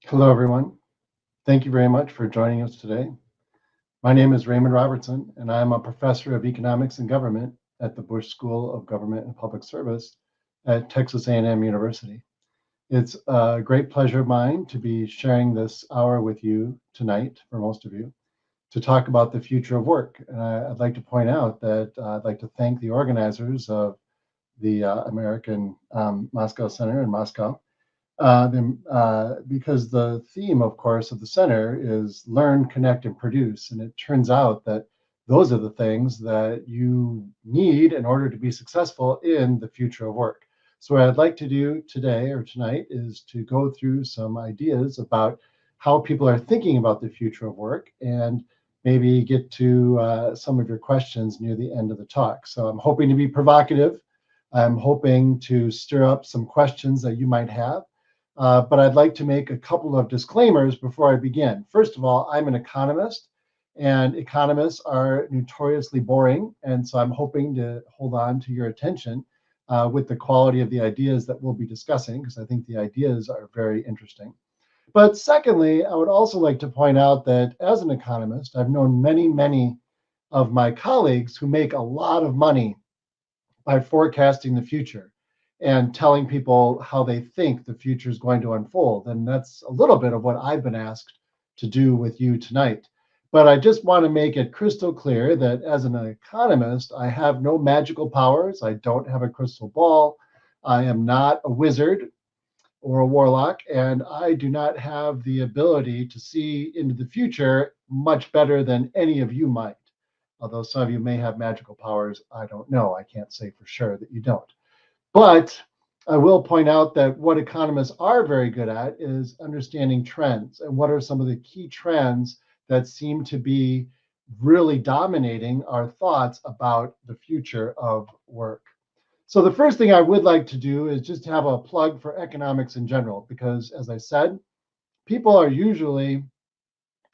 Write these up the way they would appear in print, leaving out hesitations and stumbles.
Hello, everyone. Thank you very much for joining us today. My name is Raymond Robertson, and I am a professor of economics and government at the Bush School of Government and Public Service at Texas A&M University. It's a great pleasure of mine to be sharing this hour with you tonight, for most of you, to talk about the future of work. And I'd like to point out that I'd like to thank the organizers of the American Moscow Center in Moscow because the theme, of course, of the center is learn, connect, and produce. And it turns out that those are the things that you need in order to be successful in the future of work. So what I'd like to do today or tonight is to go through some ideas about how people are thinking about the future of work and maybe get to some of your questions near the end of the talk. So I'm hoping to be provocative. I'm hoping to stir up some questions that you might have. But I'd like to make a couple of disclaimers before I begin. First of all, I'm an economist, and economists are notoriously boring. And so I'm hoping to hold on to your attention with the quality of the ideas that we'll be discussing, because I think the ideas are very interesting. But secondly, I would also like to point out that as an economist, I've known many of my colleagues who make a lot of money by forecasting the future and telling people how they think the future is going to unfold. And that's a little bit of what I've been asked to do with you tonight. But I just want to make it crystal clear that as an economist, I have no magical powers. I don't have a crystal ball. I am not a wizard or a warlock, and I do not have the ability to see into the future much better than any of you might. Although some of you may have magical powers, I don't know. I can't say for sure that you don't. But I will point out that what economists are very good at is understanding trends and what are some of the key trends that seem to be really dominating our thoughts about the future of work. So the first thing I would like to do is just have a plug for economics in general, because as I said, people are usually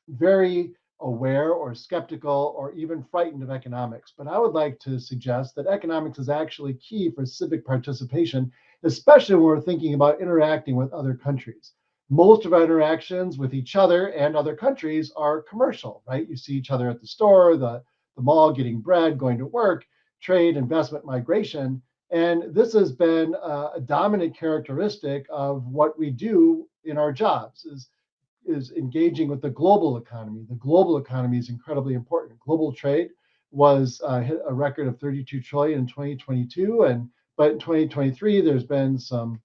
very aware or skeptical or even frightened of economics. But I would like to suggest that economics is actually key for civic participation, especially when we're thinking about interacting with other countries. Most of our interactions with each other and other countries are commercial, right? You see each other at the store, the mall, getting bread, going to work, trade, investment, migration. And this has been a dominant characteristic of what we do in our jobs is engaging with the global economy. The global economy is incredibly important. Global trade was hit a record of 32 trillion in 2022, but in 2023 there's been some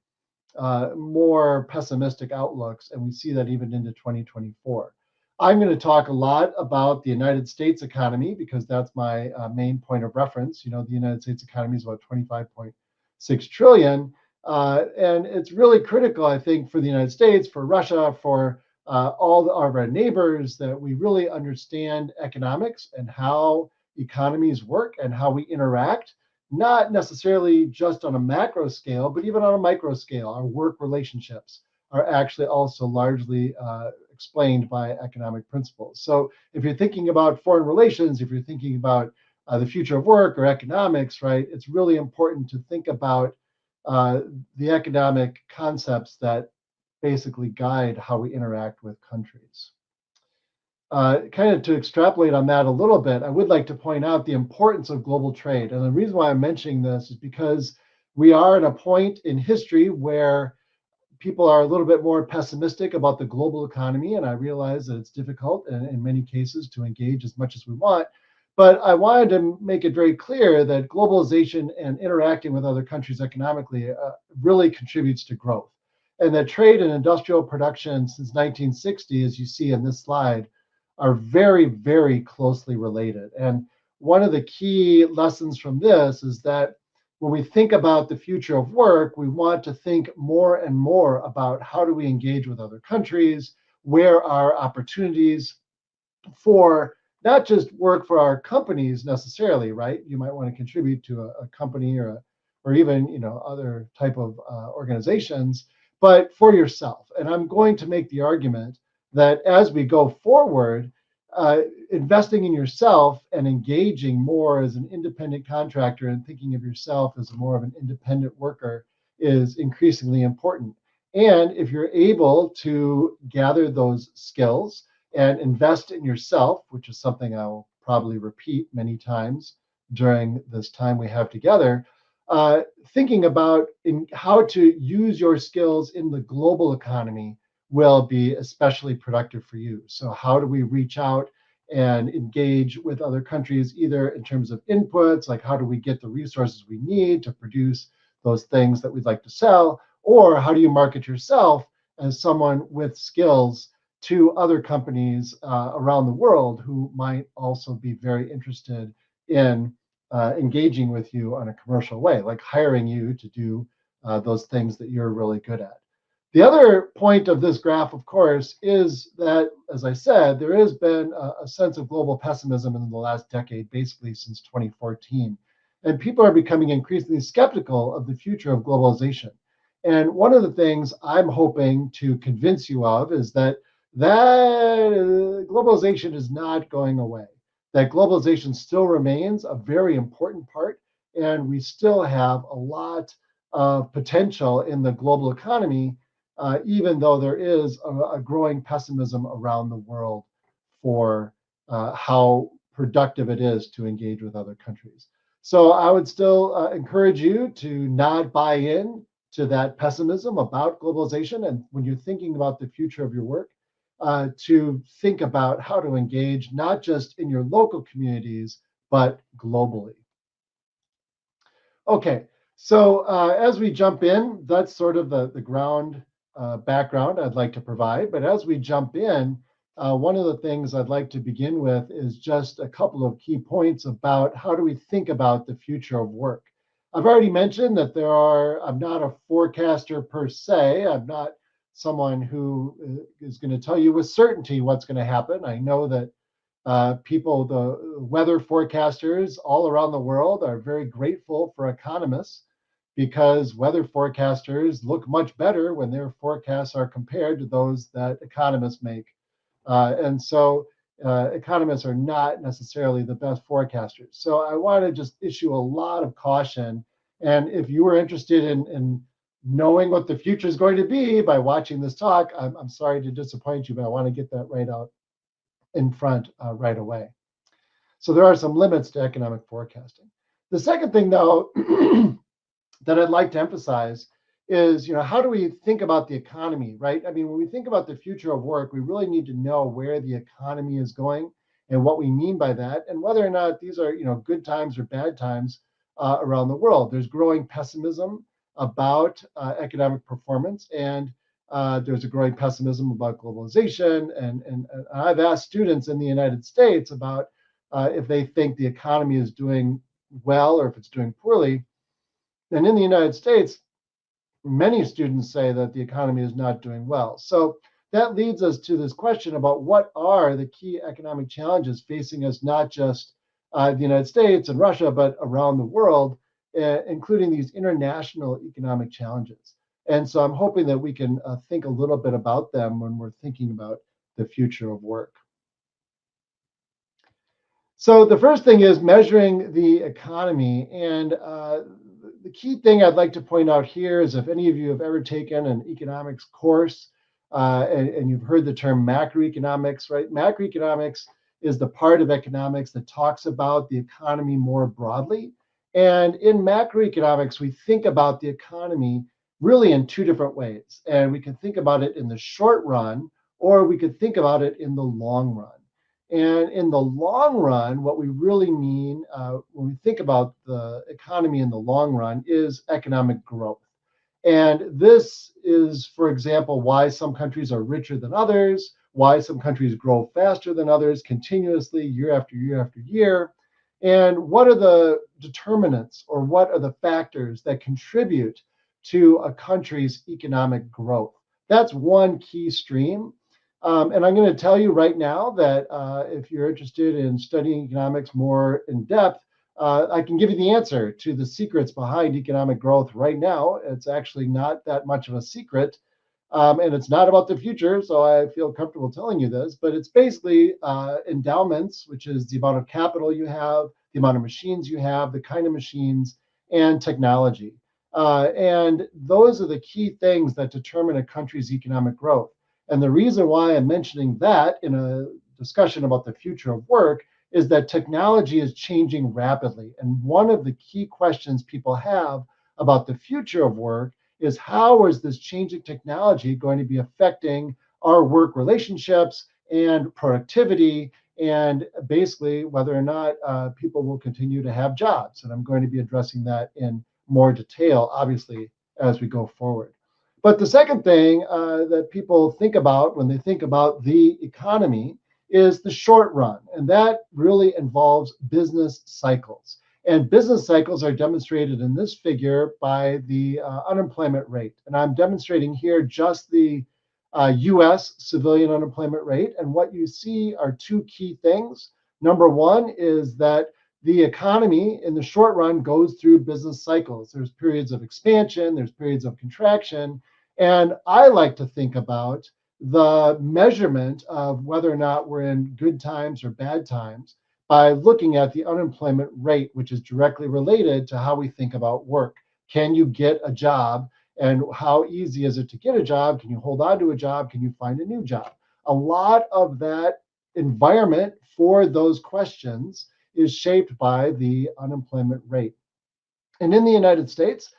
more pessimistic outlooks, and we see that even into 2024. I'm going to talk a lot about the United States economy because that's my main point of reference. You know, the United States economy is about 25.6 trillion, and it's really critical, I think, for the United States, for Russia, for all of our neighbors, that we really understand economics and how economies work and how we interact, not necessarily just on a macro scale, but even on a micro scale. Our work relationships are actually also largely explained by economic principles. So if you're thinking about foreign relations, if you're thinking about the future of work or economics, right, it's really important to think about the economic concepts that basically guide how we interact with countries. Kind of to extrapolate on that a little bit, I would like to point out the importance of global trade. And the reason why I'm mentioning this is because we are at a point in history where people are a little bit more pessimistic about the global economy. And I realize that it's difficult in many cases to engage as much as we want. But I wanted to make it very clear that globalization and interacting with other countries economically really contributes to growth. And that trade and industrial production since 1960, as you see in this slide, are very closely related. And one of the key lessons from this is that when we think about the future of work, we want to think more and more about how do we engage with other countries, where are opportunities for not just work for our companies necessarily, right? You might want to contribute to a company or even other type of organizations, but for yourself. And I'm going to make the argument that as we go forward, investing in yourself and engaging more as an independent contractor and thinking of yourself as more of an independent worker is increasingly important. And if you're able to gather those skills and invest in yourself, which is something I'll probably repeat many times during this time we have together, thinking about how to use your skills in the global economy will be especially productive for you. So how do we reach out and engage with other countries, either in terms of inputs, like how do we get the resources we need to produce those things that we'd like to sell, or how do you market yourself as someone with skills to other companies around the world who might also be very interested in engaging with you on a commercial way, like hiring you to do those things that you're really good at. The other point of this graph, of course, is that, as I said, there has been a sense of global pessimism in the last decade, basically since 2014. And people are becoming increasingly skeptical of the future of globalization. And one of the things I'm hoping to convince you of is that globalization is not going away, that globalization still remains a very important part, and we still have a lot of potential in the global economy, even though there is a growing pessimism around the world for how productive it is to engage with other countries. So I would still encourage you to not buy in to that pessimism about globalization. And when you're thinking about the future of your work, to think about how to engage not just in your local communities, but globally. Okay, so as we jump in, that's sort of the ground background I'd like to provide. But as we jump in, one of the things I'd like to begin with is just a couple of key points about how do we think about the future of work. I've already mentioned that I'm not a forecaster per se. I'm not someone who is going to tell you with certainty what's going to happen. I know that the weather forecasters all around the world are very grateful for economists because weather forecasters look much better when their forecasts are compared to those that economists make. And so economists are not necessarily the best forecasters. So I want to just issue a lot of caution. And if you are interested in knowing what the future is going to be by watching this talk, I'm sorry to disappoint you, but I want to get that right out in front right away. So there are some limits to economic forecasting. The second thing, though, that I'd like to emphasize is, how do we think about the economy, right? I mean, when we think about the future of work, we really need to know where the economy is going and what we mean by that, and whether or not these are, good times or bad times around the world. There's growing pessimism about economic performance, and there's a growing pessimism about globalization. And I've asked students in the United States about if they think the economy is doing well or if it's doing poorly. And in the United States, many students say that the economy is not doing well. So that leads us to this question about what are the key economic challenges facing us, not just the United States and Russia, but around the world, including these international economic challenges. And so I'm hoping that we can think a little bit about them when we're thinking about the future of work. So the first thing is measuring the economy. And the key thing I'd like to point out here is if any of you have ever taken an economics course and you've heard the term macroeconomics, right? Macroeconomics is the part of economics that talks about the economy more broadly. And in macroeconomics, we think about the economy really in two different ways. And we can think about it in the short run, or we could think about it in the long run. And in the long run, what we really mean when we think about the economy in the long run is economic growth. And this is, for example, why some countries are richer than others, why some countries grow faster than others continuously year after year after year, and what are the determinants or what are the factors that contribute to a country's economic growth. That's one key stream. And I'm going to tell you right now that if you're interested in studying economics more in depth, I can give you the answer to the secrets behind economic growth right now. It's actually not that much of a secret, and it's not about the future, so I feel comfortable telling you this, but it's basically endowments, which is the amount of capital you have, the amount of machines you have, the kind of machines, and technology. And those are the key things that determine a country's economic growth. And the reason why I'm mentioning that in a discussion about the future of work is that technology is changing rapidly. And one of the key questions people have about the future of work is how is this changing technology going to be affecting our work relationships and productivity, and basically whether or not people will continue to have jobs. And I'm going to be addressing that in more detail, obviously, as we go forward. But the second thing that people think about when they think about the economy is the short run, and that really involves business cycles. And business cycles are demonstrated in this figure by the unemployment rate. And I'm demonstrating here just the US civilian unemployment rate. And what you see are two key things. Number one is that the economy in the short run goes through business cycles. There's periods of expansion, there's periods of contraction. And I like to think about the measurement of whether or not we're in good times or bad times by looking at the unemployment rate, which is directly related to how we think about work. Can you get a job? And how easy is it to get a job? Can you hold on to a job? Can you find a new job? A lot of that environment for those questions is shaped by the unemployment rate. And in the United States,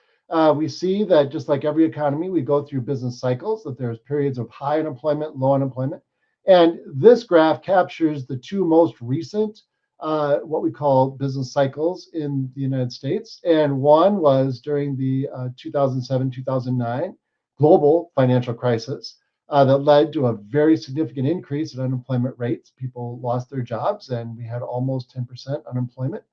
we see that just like every economy, we go through business cycles, that there's periods of high unemployment, low unemployment. And this graph captures the two most recent, what we call business cycles in the United States. And one was during the 2007-2009 global financial crisis that led to a very significant increase in unemployment rates. People lost their jobs, and we had almost 10% unemployment.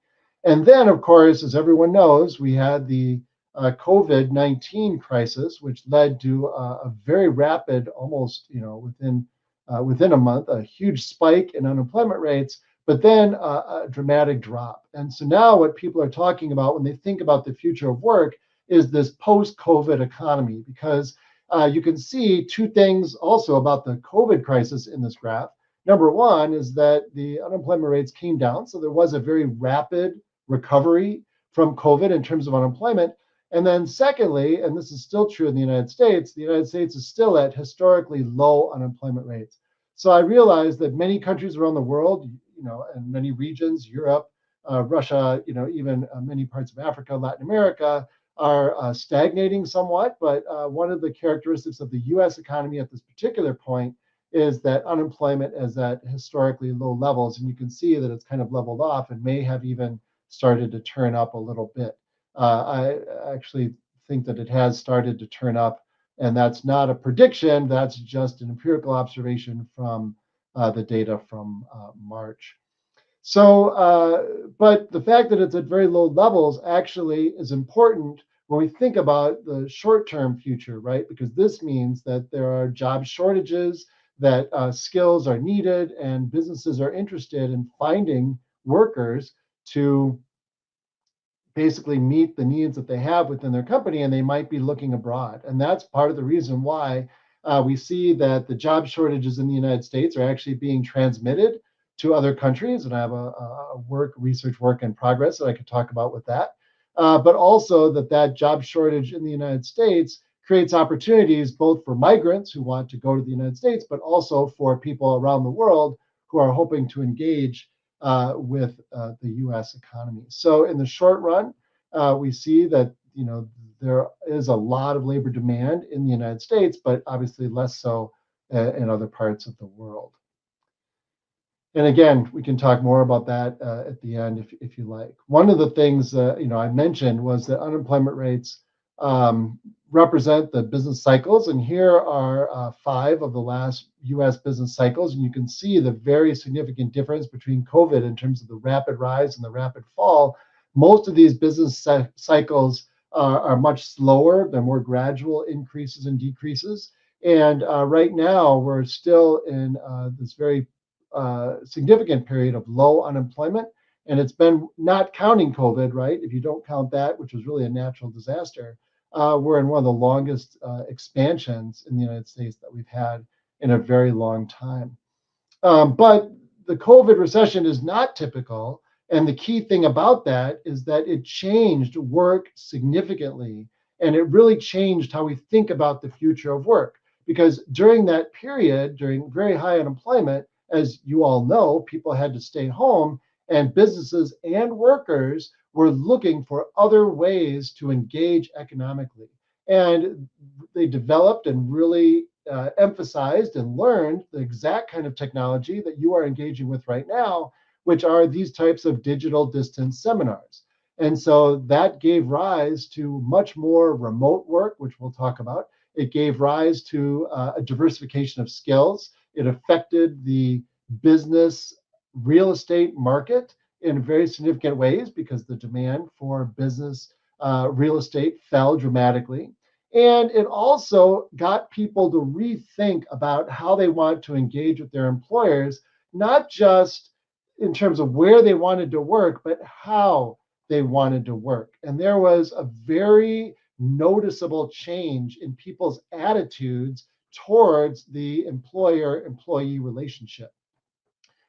And then, of course, as everyone knows, we had the COVID-19 crisis, which led to a very rapid, almost within a month, a huge spike in unemployment rates, but then a dramatic drop. And so now what people are talking about when they think about the future of work is this post-COVID economy, because you can see two things also about the COVID crisis in this graph. Number one is that the unemployment rates came down, so there was a very rapid recovery from COVID in terms of unemployment. And then secondly, and this is still true in the United States is still at historically low unemployment rates. So I realize that many countries around the world, and many regions, Europe, Russia, even many parts of Africa, Latin America, are stagnating somewhat. But one of the characteristics of the US economy at this particular point is that unemployment is at historically low levels. And you can see that it's kind of leveled off and may have even started to turn up a little bit. I actually think that it has started to turn up, and that's not a prediction, that's just an empirical observation from the data from March. So, but the fact that it's at very low levels actually is important when we think about the short-term future, right? Because this means that there are job shortages, that skills are needed, and businesses are interested in finding workers to basically meet the needs that they have within their company, and they might be looking abroad. And that's part of the reason why we see that the job shortages in the United States are actually being transmitted to other countries. And I have a research work in progress that I could talk about with that. But also that job shortage in the United States creates opportunities both for migrants who want to go to the United States, but also for people around the world who are hoping to engage with the U.S. economy. So in the short run, we see that there is a lot of labor demand in the United States, but obviously less so in other parts of the world. And again, we can talk more about that at the end if you like. One of the things I mentioned was that unemployment rates represent the business cycles, and here are 5 of the last U.S. business cycles, and you can see the very significant difference between COVID in terms of the rapid rise and the rapid fall. Most of these business cycles are much slower. They're more gradual increases and decreases, and right now we're still in this very significant period of low unemployment, and it's been, not counting COVID, right? If you don't count that, which was really a natural disaster, we're in one of the longest expansions in the United States that we've had in a very long time. But the COVID recession is not typical. And the key thing about that is that it changed work significantly. And it really changed how we think about the future of work. Because during that period, during very high unemployment, as you all know, people had to stay home, and businesses and workers were looking for other ways to engage economically. And they developed and really emphasized and learned the exact kind of technology that you are engaging with right now, which are these types of digital distance seminars. And so that gave rise to much more remote work, which we'll talk about. It gave rise to a diversification of skills. It affected the business real estate market in very significant ways because the demand for business real estate fell dramatically. And it also got people to rethink about how they want to engage with their employers, not just in terms of where they wanted to work, but how they wanted to work. And there was a very noticeable change in people's attitudes towards the employer-employee relationship.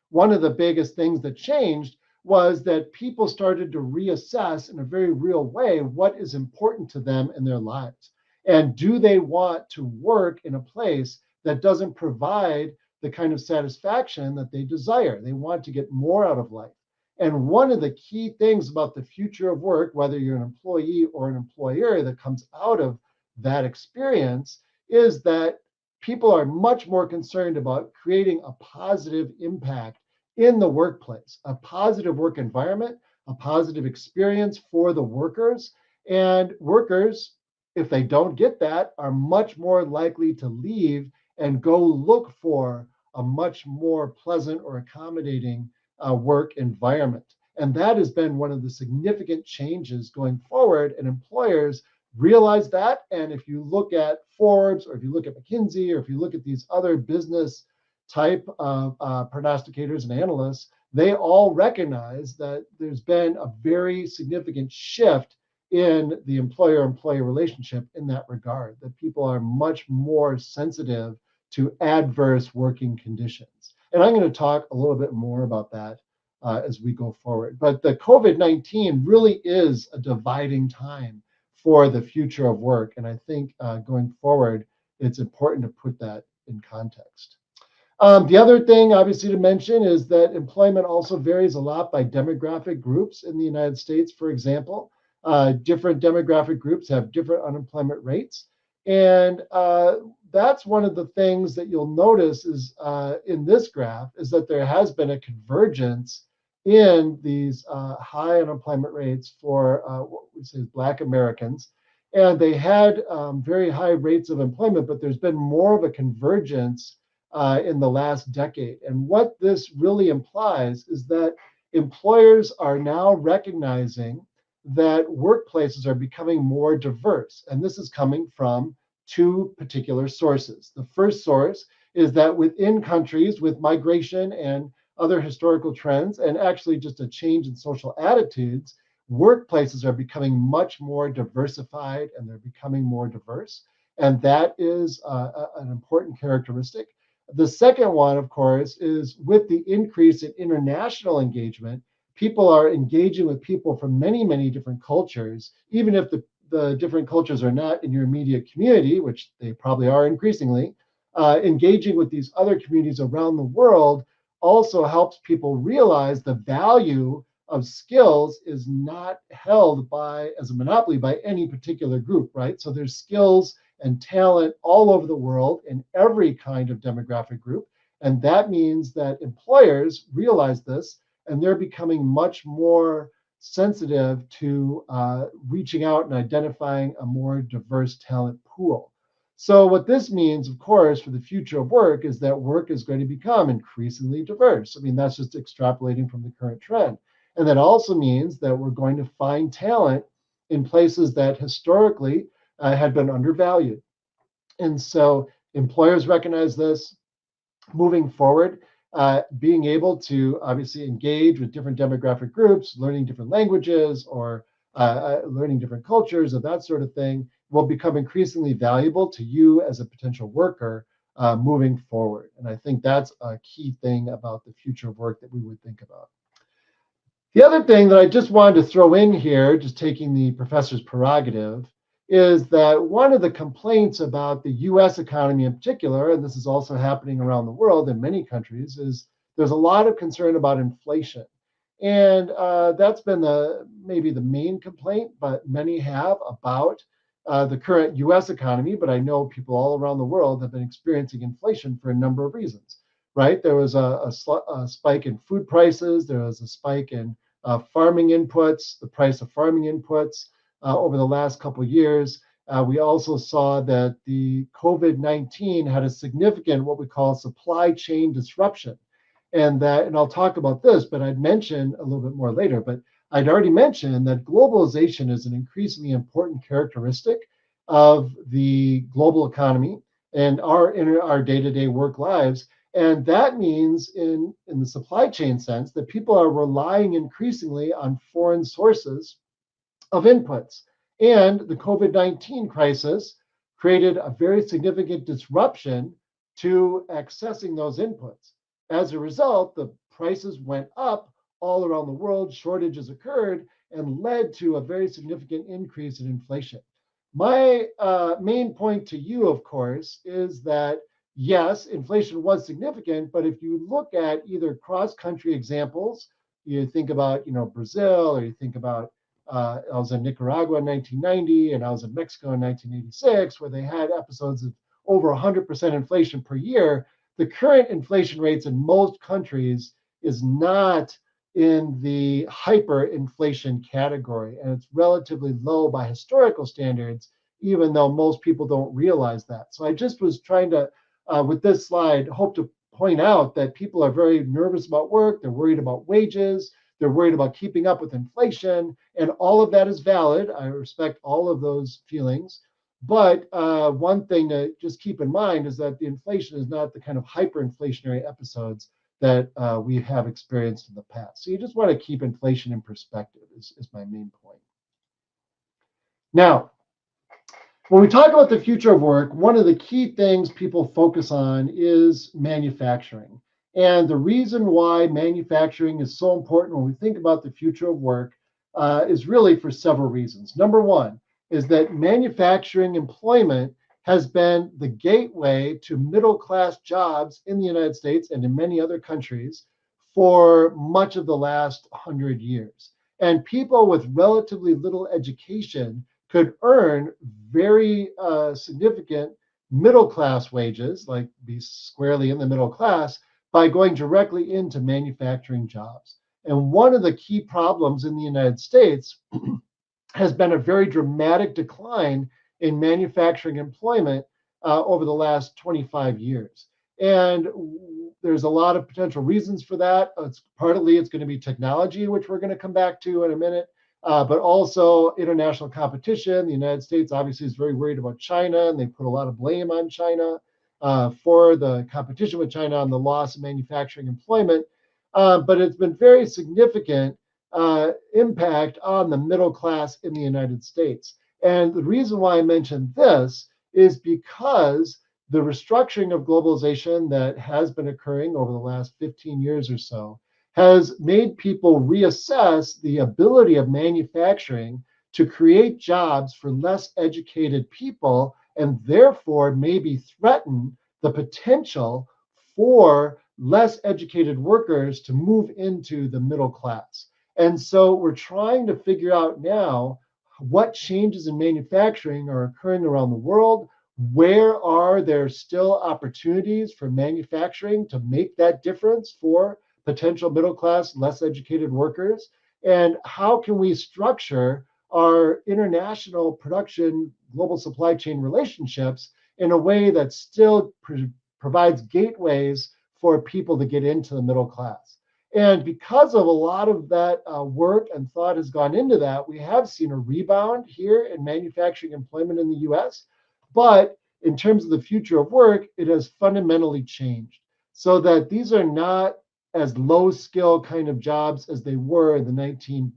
One of the biggest things that changed was that people started to reassess in a very real way what is important to them in their lives. And do they want to work in a place that doesn't provide the kind of satisfaction that they desire? They want to get more out of life. And one of the key things about the future of work, whether you're an employee or an employer, that comes out of that experience is that people are much more concerned about creating a positive impact in the workplace, a positive work environment, a positive experience for the workers. And workers, if they don't get that, are much more likely to leave and go look for a much more pleasant or accommodating work environment. And that has been one of the significant changes going forward, and employers realize that. And if you look at Forbes, or if you look at McKinsey, or if you look at these other business type of prognosticators and analysts, they all recognize that there's been a very significant shift in the employer-employee relationship in that regard, that people are much more sensitive to adverse working conditions. And I'm going to talk a little bit more about that as we go forward. But the COVID-19 really is a dividing time for the future of work. And I think going forward, it's important to put that in context. The other thing, obviously, to mention is that employment also varies a lot by demographic groups in the United States, for example. Different demographic groups have different unemployment rates. And that's one of the things that you'll notice is in this graph is that there has been a convergence in these high unemployment rates for what we say Black Americans. And they had very high rates of employment, but there's been more of a convergence in the last decade. And what this really implies is that employers are now recognizing that workplaces are becoming more diverse. And this is coming from two particular sources. The first source is that within countries with migration and other historical trends, and actually just a change in social attitudes, workplaces are becoming much more diversified and they're becoming more diverse. And that is an important characteristic. The second one, of course, is with the increase in international engagement, people are engaging with people from many, many different cultures, even if the different cultures are not in your immediate community, which they probably are increasingly. Engaging with these other communities around the world also helps people realize the value of skills is not held as a monopoly by any particular group, right? So there's skills and talent all over the world in every kind of demographic group. And that means that employers realize this, and they're becoming much more sensitive to reaching out and identifying a more diverse talent pool. So what this means, of course, for the future of work is that work is going to become increasingly diverse. I mean, that's just extrapolating from the current trend. And that also means that we're going to find talent in places that historically had been undervalued. And so employers recognize this. Moving forward, being able to obviously engage with different demographic groups, learning different languages or learning different cultures or that sort of thing will become increasingly valuable to you as a potential worker moving forward. And I think that's a key thing about the future of work that we would think about. The other thing that I just wanted to throw in here, just taking the professor's prerogative, is that one of the complaints about the US economy in particular, and this is also happening around the world in many countries, is there's a lot of concern about inflation. And that's been maybe the main complaint, but many have about the current US economy. But I know people all around the world have been experiencing inflation for a number of reasons, right? There was a spike in food prices, there was a spike in farming inputs, the price of farming inputs over the last couple of years. We also saw that the COVID-19 had a significant, what we call supply chain disruption. And I'll talk about this, but I'd mention a little bit more later, but I'd already mentioned that globalization is an increasingly important characteristic of the global economy and in our day-to-day work lives. And that means in the supply chain sense that people are relying increasingly on foreign sources of inputs. And the COVID-19 crisis created a very significant disruption to accessing those inputs. As a result, the prices went up all around the world, shortages occurred, and led to a very significant increase in inflation. My main point to you, of course, is that yes, inflation was significant, but if you look at either cross-country examples, you think about Brazil, or you think about I was in Nicaragua in 1990, and I was in Mexico in 1986, where they had episodes of over 100% inflation per year. The current inflation rates in most countries is not in the hyperinflation category, and it's relatively low by historical standards, even though most people don't realize that. So I just was trying to, with this slide, hope to point out that people are very nervous about work, they're worried about wages, they're worried about keeping up with inflation, and all of that is valid. I respect all of those feelings. But one thing to just keep in mind is that the inflation is not the kind of hyperinflationary episodes that we have experienced in the past. So you just want to keep inflation in perspective is my main point. Now, when we talk about the future of work, one of the key things people focus on is manufacturing. And the reason why manufacturing is so important when we think about the future of work is really for several reasons. Number one is that manufacturing employment has been the gateway to middle-class jobs in the United States and in many other countries for much of the last 100 years. And people with relatively little education could earn very significant middle-class wages, like be squarely in the middle class, by going directly into manufacturing jobs. And one of the key problems in the United States has been a very dramatic decline in manufacturing employment over the last 25 years. And there's a lot of potential reasons for that. Partly it's going to be technology, which we're going to come back to in a minute, but also international competition. The United States obviously is very worried about China, and they put a lot of blame on China for the competition with China on the loss of manufacturing employment. But it's been very significant impact on the middle class in the United States. And the reason why I mentioned this is because the restructuring of globalization that has been occurring over the last 15 years or so has made people reassess the ability of manufacturing to create jobs for less educated people, and therefore maybe threaten the potential for less educated workers to move into the middle class. And so we're trying to figure out now what changes in manufacturing are occurring around the world. Where are there still opportunities for manufacturing to make that difference for potential middle class, less educated workers? And how can we structure our international production, global supply chain relationships in a way that still provides gateways for people to get into the middle class? And because of a lot of that work and thought has gone into that, we have seen a rebound here in manufacturing employment in the US. But in terms of the future of work, it has fundamentally changed so that these are not as low skill kind of jobs as they were in the 1940s,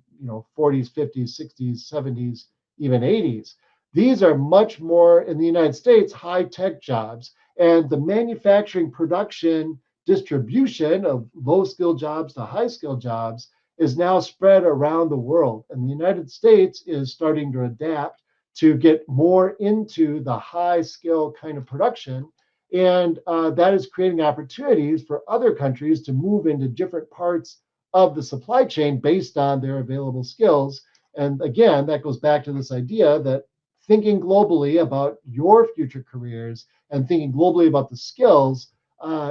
50s, 60s, 70s, even 80s. These are much more, in the United States, high-tech jobs. And the manufacturing production distribution of low-skill jobs to high-skill jobs is now spread around the world. And the United States is starting to adapt to get more into the high skill kind of production. And that is creating opportunities for other countries to move into different parts of the supply chain based on their available skills. And again, that goes back to this idea that thinking globally about your future careers and thinking globally about the skills,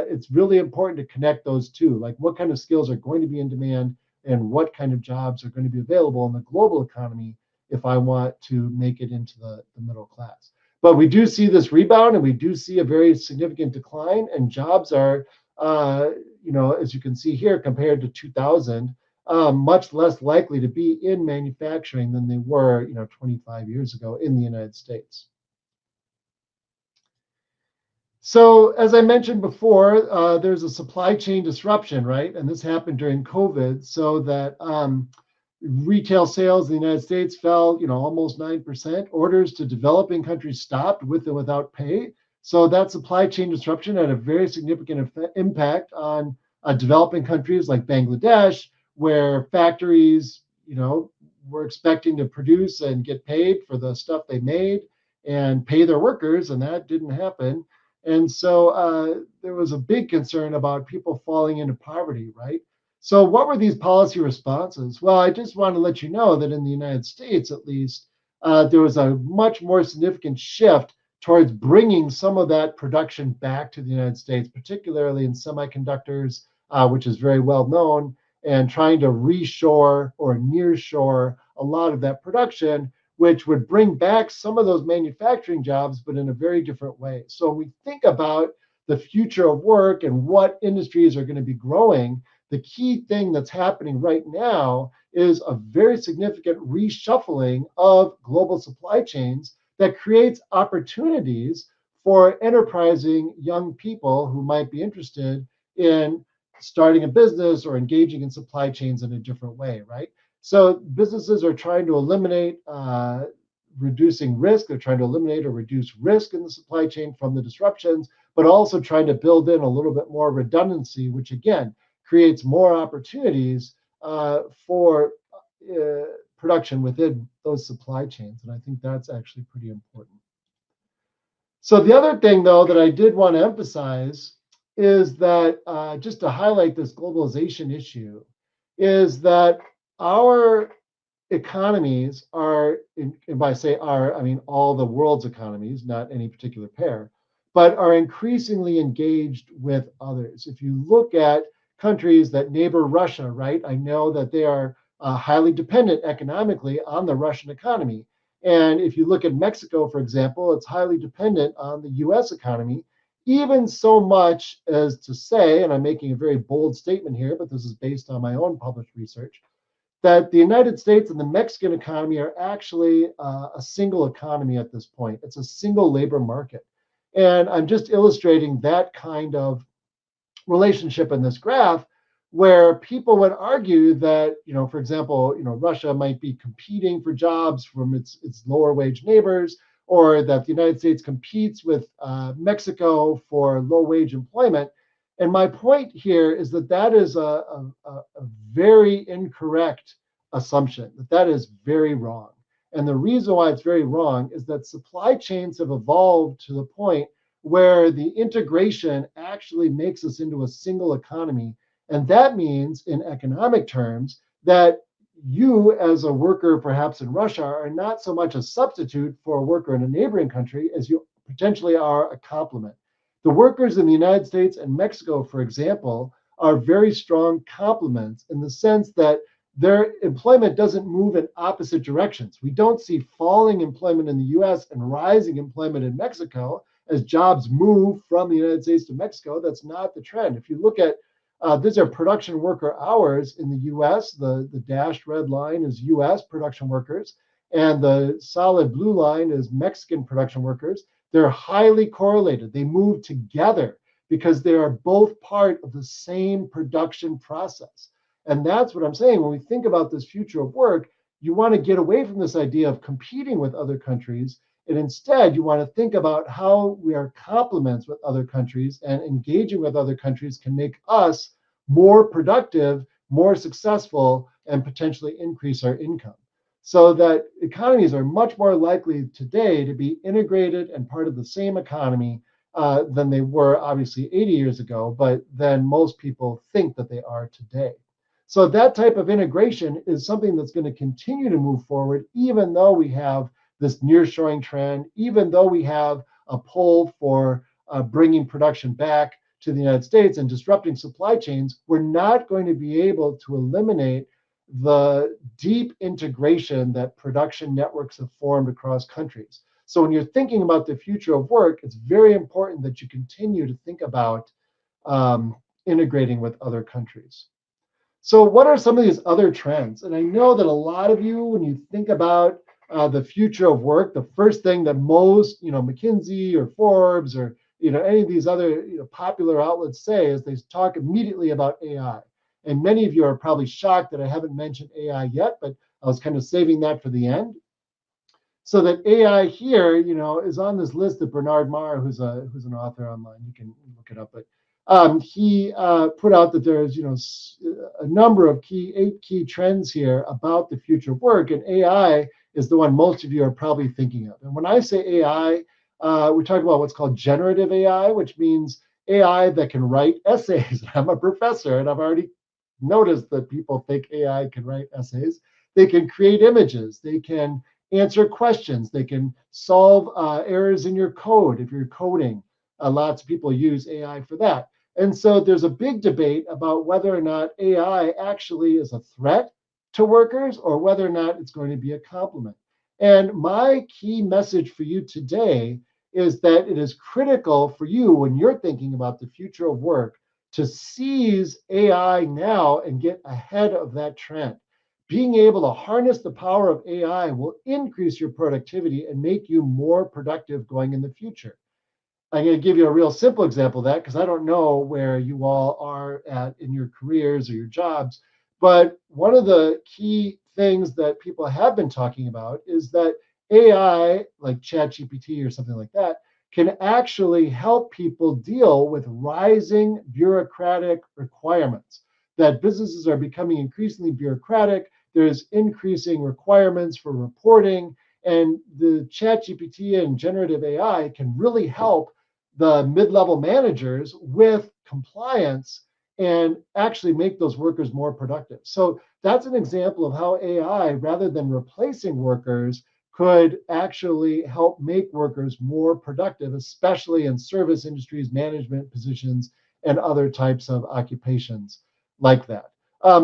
it's really important to connect those two. Like, what kind of skills are going to be in demand and what kind of jobs are going to be available in the global economy if I want to make it into the middle class. But we do see this rebound, and we do see a very significant decline, and jobs are, as you can see here, compared to 2000, much less likely to be in manufacturing than they were, 25 years ago in the United States. So as I mentioned before, there's a supply chain disruption, right? And this happened during COVID, so that retail sales in the United States fell, almost 9%. Orders to developing countries stopped with and without pay. So that supply chain disruption had a very significant impact on developing countries like Bangladesh, where factories, were expecting to produce and get paid for the stuff they made and pay their workers, and that didn't happen. And so there was a big concern about people falling into poverty, right? So what were these policy responses? Well, I just want to let you know that in the United States, at least, there was a much more significant shift towards bringing some of that production back to the United States, particularly in semiconductors, which is very well known, and trying to reshore or nearshore a lot of that production, which would bring back some of those manufacturing jobs, but in a very different way. So when we think about the future of work and what industries are going to be growing, the key thing that's happening right now is a very significant reshuffling of global supply chains that creates opportunities for enterprising young people who might be interested in starting a business or engaging in supply chains in a different way, right? So businesses are trying to eliminate reducing risk. They're trying to eliminate or reduce risk in the supply chain from the disruptions, but also trying to build in a little bit more redundancy, which again creates more opportunities for production within those supply chains. And I think that's actually pretty important. So the other thing, though, that I did want to emphasize is that just to highlight this globalization issue, is that our economies are, and by say our, I mean all the world's economies, not any particular pair, but are increasingly engaged with others. If you look at countries that neighbor Russia, right, I know that they are highly dependent economically on the Russian economy. And if you look at Mexico, for example, it's highly dependent on the US economy, even so much as to say, and I'm making a very bold statement here, but this is based on my own published research, that the United States and the Mexican economy are actually a single economy at this point. It's a single labor market. And I'm just illustrating that kind of relationship in this graph, where people would argue that, for example, Russia might be competing for jobs from its lower wage neighbors, or that the United States competes with Mexico for low wage employment. And my point here is that that is a very incorrect assumption, that is very wrong. And the reason why it's very wrong is that supply chains have evolved to the point where the integration actually makes us into a single economy. And that means, in economic terms, that you as a worker, perhaps in Russia, are not so much a substitute for a worker in a neighboring country as you potentially are a complement. The workers in the United States and Mexico, for example, are very strong complements in the sense that their employment doesn't move in opposite directions. We don't see falling employment in the US and rising employment in Mexico as jobs move from the United States to Mexico. That's not the trend. If you look at, these are production worker hours in the US, the dashed red line is US production workers, and the solid blue line is Mexican production workers. They're highly correlated. They move together because they are both part of the same production process. And that's what I'm saying. When we think about this future of work, you want to get away from this idea of competing with other countries. And instead, you want to think about how we are complements with other countries, and engaging with other countries can make us more productive, more successful, and potentially increase our income. so that economies are much more likely today to be integrated and part of the same economy than they were obviously 80 years ago, but than most people think that they are today. So that type of integration is something that's going to continue to move forward, even though we have this nearshoring trend, even though we have a pull for bringing production back to the United States and disrupting supply chains. We're not going to be able to eliminate the deep integration that production networks have formed across countries. So when you're thinking about the future of work, it's very important that you continue to think about integrating with other countries. So what are some of these other trends? And I know that a lot of you, when you think about the future of work, the first thing that most, McKinsey or Forbes or, any of these other popular outlets say is they talk immediately about AI. And many of you are probably shocked that I haven't mentioned AI yet, but I was kind of saving that for the end. So that AI here, is on this list that Bernard Marr, who's an author online, you can look it up, but he put out that there's, a number of 8 key trends here about the future of work, and AI is the one most of you are probably thinking of. And when I say AI, we talk about what's called generative AI, which means AI that can write essays. I'm a professor, and I've already noticed that people think AI can write essays. They can create images. They can answer questions. They can solve errors in your code if you're coding. Lots of people use AI for that. And so there's a big debate about whether or not AI actually is a threat to workers or whether or not it's going to be a complement. And my key message for you today is that it is critical for you when you're thinking about the future of work to seize AI now and get ahead of that trend. Being able to harness the power of AI will increase your productivity and make you more productive going in the future. I'm going to give you a real simple example of that because I don't know where you all are at in your careers or your jobs. But one of the key things that people have been talking about is that AI, like ChatGPT or something like that, can actually help people deal with rising bureaucratic requirements. That businesses are becoming increasingly bureaucratic. There's increasing requirements for reporting, and the ChatGPT and generative AI can really help the mid-level managers with compliance and actually make those workers more productive. So that's an example of how AI, rather than replacing workers, could actually help make workers more productive, especially in service industries, management positions, and other types of occupations like that.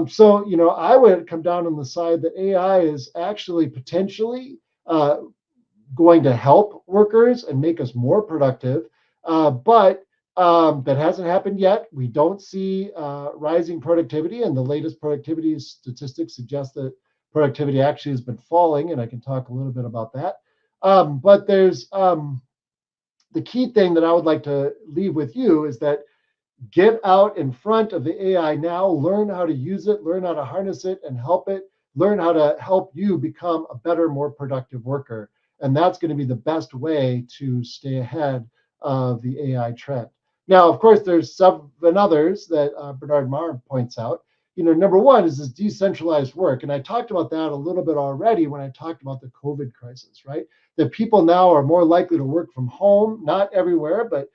So, I would come down on the side that AI is actually potentially going to help workers and make us more productive, but that hasn't happened yet. We don't see rising productivity, and the latest productivity statistics suggest that productivity actually has been falling, and I can talk a little bit about that. But there's the key thing that I would like to leave with you is that get out in front of the AI now, learn how to use it, learn how to harness it and help it, learn how to help you become a better, more productive worker. And that's going to be the best way to stay ahead of the AI trend. Now, of course, there's seven others that Bernard Marr points out. Number one is this decentralized work. And I talked about that a little bit already when I talked about the COVID crisis, right? That people now are more likely to work from home, not everywhere, but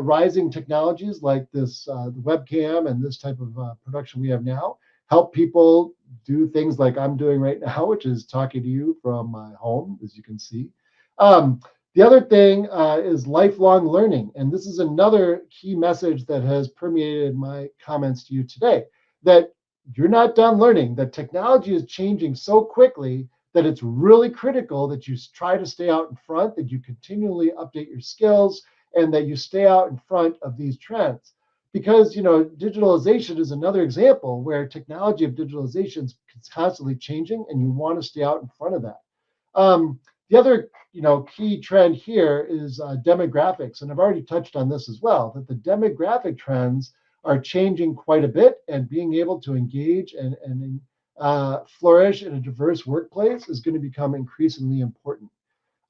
rising technologies like this webcam and this type of production we have now help people do things like I'm doing right now, which is talking to you from my home, as you can see. The other thing is lifelong learning. And this is another key message that has permeated my comments to you today, that you're not done learning, that technology is changing so quickly that it's really critical that you try to stay out in front, that you continually update your skills, and that you stay out in front of these trends. Because, digitalization is another example where technology of digitalization is constantly changing, and you want to stay out in front of that. The other, key trend here is demographics, and I've already touched on this as well, that the demographic trends are changing quite a bit, and being able to engage and flourish in a diverse workplace is going to become increasingly important.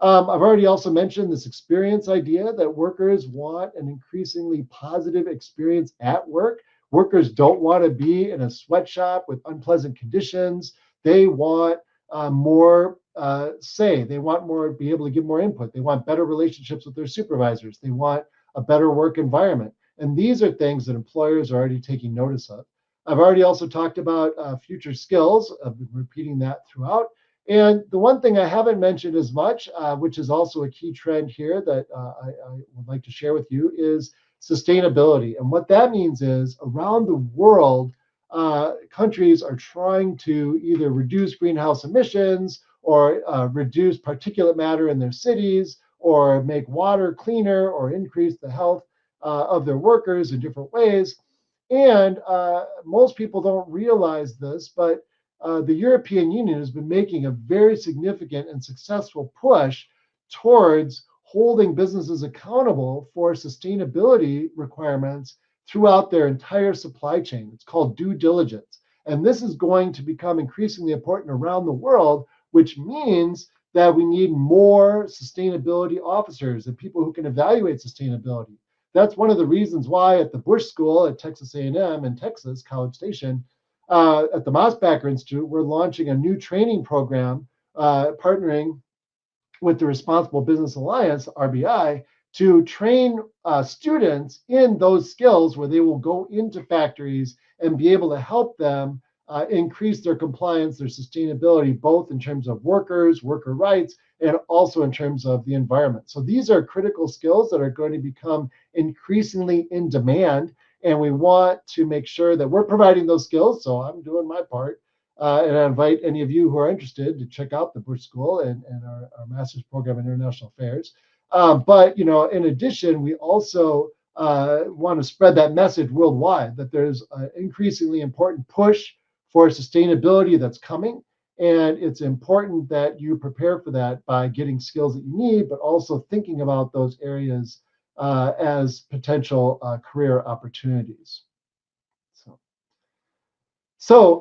I've already also mentioned this experience idea that workers want an increasingly positive experience at work. Workers don't want to be in a sweatshop with unpleasant conditions. They want more say. They want more, be able to give more input. They want better relationships with their supervisors. They want a better work environment. And these are things that employers are already taking notice of. I've already also talked about future skills. I've been repeating that throughout. And the one thing I haven't mentioned as much, which is also a key trend here that I would like to share with you, is sustainability. And what that means is around the world, countries are trying to either reduce greenhouse emissions or reduce particulate matter in their cities or make water cleaner or increase the health of their workers in different ways. And most people don't realize this, but the European Union has been making a very significant and successful push towards holding businesses accountable for sustainability requirements throughout their entire supply chain. It's called due diligence. And this is going to become increasingly important around the world, which means that we need more sustainability officers and people who can evaluate sustainability. That's one of the reasons why at the Bush School at Texas A&M in Texas, College Station, at the Mosbacher Institute, we're launching a new training program partnering with the Responsible Business Alliance, RBI, to train students in those skills where they will go into factories and be able to help them increase their compliance, their sustainability, both in terms of workers, worker rights, and also in terms of the environment. So these are critical skills that are going to become increasingly in demand, and we want to make sure that we're providing those skills. So I'm doing my part. And I invite any of you who are interested to check out the Bush School and our master's program in international affairs. But in addition, we also want to spread that message worldwide that there's an increasingly important push for sustainability that's coming. And it's important that you prepare for that by getting skills that you need, but also thinking about those areas as potential career opportunities. So